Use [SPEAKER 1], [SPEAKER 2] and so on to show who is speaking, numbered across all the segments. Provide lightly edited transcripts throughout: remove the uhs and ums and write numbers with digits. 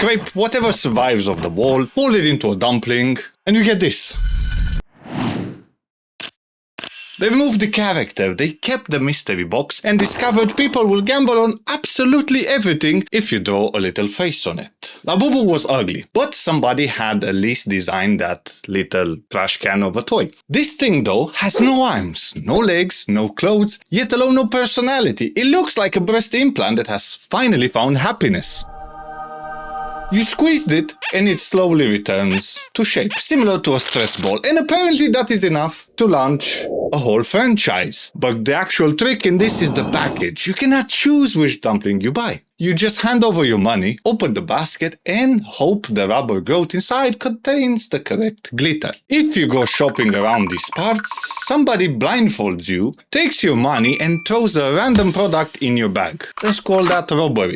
[SPEAKER 1] scrape whatever survives of the wall, fold it into a dumpling, and you get this. They removed the character, they kept the mystery box, and discovered people will gamble on absolutely everything if you draw a little face on it. Labubu was ugly, but somebody had at least designed that little trash can of a toy. This thing though has no arms, no legs, no clothes, yet alone no personality. It looks like a breast implant that has finally found happiness. You squeezed it and it slowly returns to shape, similar to a stress ball, and apparently that is enough to launch a whole franchise. But the actual trick in this is the package. You cannot choose which dumpling you buy. You just hand over your money, open the basket, and hope the rubber groat inside contains the correct glitter. If you go shopping around these parts, somebody blindfolds you, takes your money, and throws a random product in your bag. Let's call that robbery.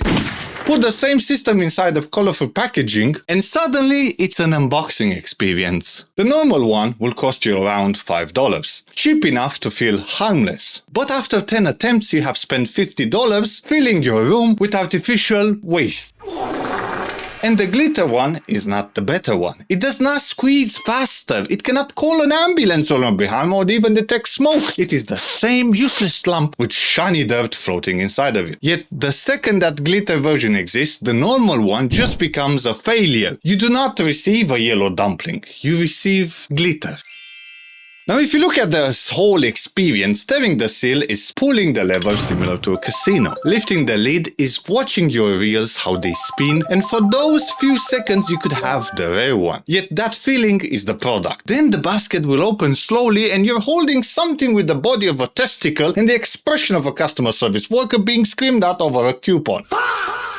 [SPEAKER 1] Put the same system inside of colorful packaging, and suddenly it's an unboxing experience. The normal one will cost you around $5, cheap enough to feel harmless. But after 10 attempts you have spent $50 filling your room with artificial waste. And the glitter one is not the better one. It does not squeeze faster. It cannot call an ambulance on behind or even detect smoke. It is the same useless lump with shiny dirt floating inside of it. Yet the second that glitter version exists, the normal one just becomes a failure. You do not receive a yellow dumpling. You receive glitter. Now if you look at this whole experience, stirring the seal is pulling the lever similar to a casino. Lifting the lid is watching your reels how they spin, and for those few seconds you could have the rare one. Yet that feeling is the product. Then the basket will open slowly and you're holding something with the body of a testicle and the expression of a customer service worker being screamed at over a coupon.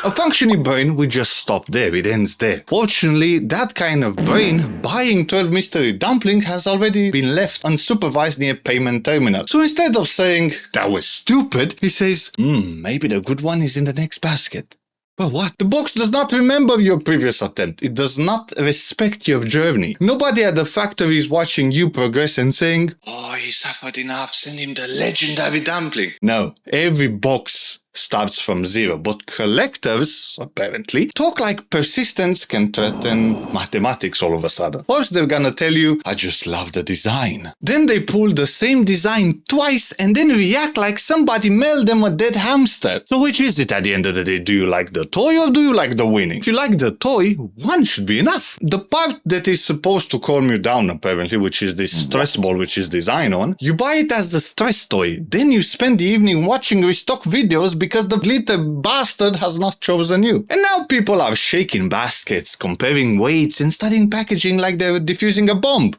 [SPEAKER 1] A functioning brain would just stop there, it ends there. Fortunately, that kind of brain buying 12 mystery dumpling has already been left unsupervised near payment terminal. So instead of saying, that was stupid, he says, maybe the good one is in the next basket. But what? The box does not remember your previous attempt. It does not respect your journey. Nobody at the factory is watching you progress and saying, oh, he suffered enough, send him the legendary dumpling. No, every box starts from zero, but collectors, apparently, talk like persistence can threaten mathematics all of a sudden. First they're gonna tell you, I just love the design. Then they pull the same design twice and then react like somebody mailed them a dead hamster. So which is it at the end of the day? Do you like the toy or do you like the winning? If you like the toy, one should be enough. The part that is supposed to calm you down, apparently, which is this stress ball which is designed on, you buy it as a stress toy. Then you spend the evening watching restock videos because the glitter bastard has not chosen you. And now people are shaking baskets, comparing weights, and studying packaging like they're diffusing a bomb.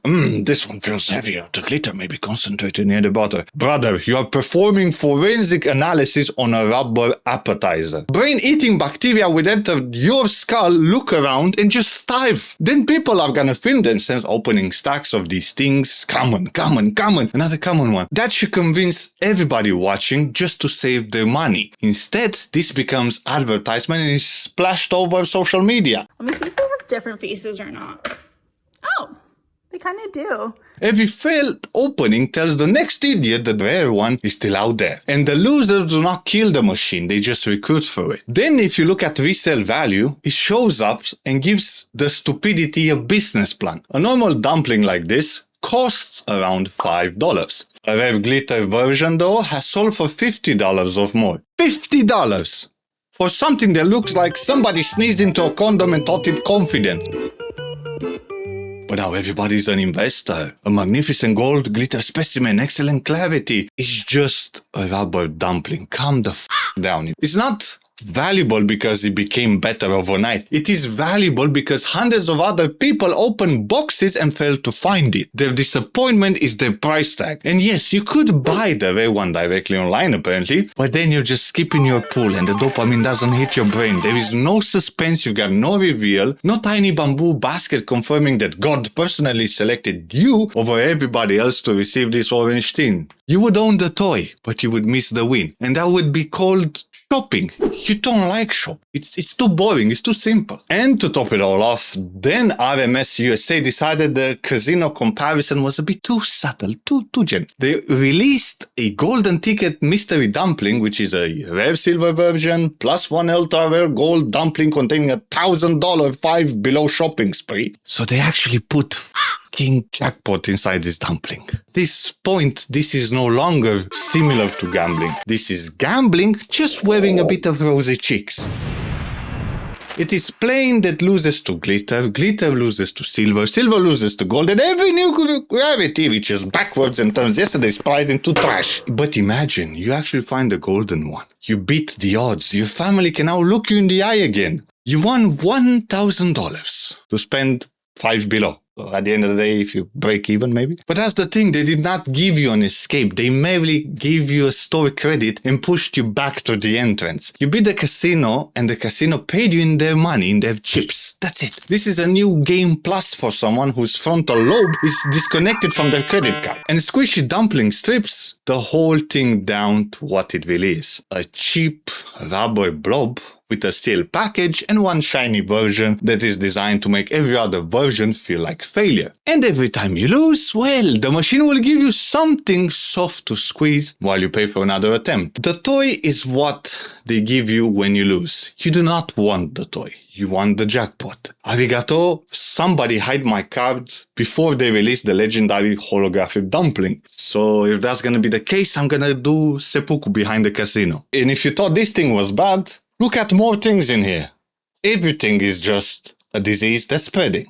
[SPEAKER 1] This one feels heavier. The glitter may be concentrated near the bottom. Brother, you are performing forensic analysis on a rubber appetizer. Brain-eating bacteria will enter your skull, look around, and just starve. Then people are gonna film themselves opening stacks of these things. Come on. Another common one. That should convince everybody watching just to save their money. Instead, this becomes advertisement and is splashed over social media.
[SPEAKER 2] Let me see if they have different faces or not. Oh, they kind of do.
[SPEAKER 1] Every failed opening tells the next idiot that the rare one is still out there. And the losers do not kill the machine, they just recruit for it. Then if you look at resale value, it shows up and gives the stupidity a business plan. A normal dumpling like this costs around $5. A rare glitter version though has sold for $50 or more. $50! For something that looks like somebody sneezed into a condom and thought it confident. But now everybody's an investor. A magnificent gold glitter specimen, excellent clarity. It's just a rubber dumpling. Calm the f*** down. It's not valuable because it became better overnight. It is valuable because hundreds of other people opened boxes and failed to find it. Their disappointment is their price tag. And yes, you could buy the rare one directly online apparently, but then you're just skipping your pool and the dopamine doesn't hit your brain. There is no suspense, you've got no reveal, no tiny bamboo basket confirming that God personally selected you over everybody else to receive this orange tin. You would own the toy, but you would miss the win. And that would be called shopping. You don't like shop. It's too boring. It's too simple. And to top it all off, then RMS USA decided the casino comparison was a bit too subtle, too gentle. They released a golden ticket mystery dumpling, which is a rare silver version, plus one ultra rare gold dumpling containing $1,000 5 below shopping spree. So they actually put King Jackpot inside this dumpling. This point, this is no longer similar to gambling. This is gambling, just wearing a bit of rosy cheeks. It is plain that loses to glitter, glitter loses to silver, silver loses to gold, and every new rarity reaches backwards and turns yesterday's prize into trash. But imagine, you actually find the golden one. You beat the odds. Your family can now look you in the eye again. You won $1,000 to spend 5 below. So at the end of the day, if you break even, maybe. But that's the thing, they did not give you an escape. They merely gave you a store credit and pushed you back to the entrance. You beat the casino, and the casino paid you in their money, in their chips. That's it. This is a new game plus for someone whose frontal lobe is disconnected from their credit card. And Squishy Dumpling strips the whole thing down to what it really is. A cheap rubber blob with a sealed package and one shiny version that is designed to make every other version feel like failure. And every time you lose, well, the machine will give you something soft to squeeze while you pay for another attempt. The toy is what they give you when you lose. You do not want the toy. You want the jackpot. Arigato, somebody hide my card before they release the legendary holographic dumpling. So if that's gonna be the case, I'm gonna do seppuku behind the casino. And if you thought this thing was bad, look at more things in here. Everything is just a disease that's spreading.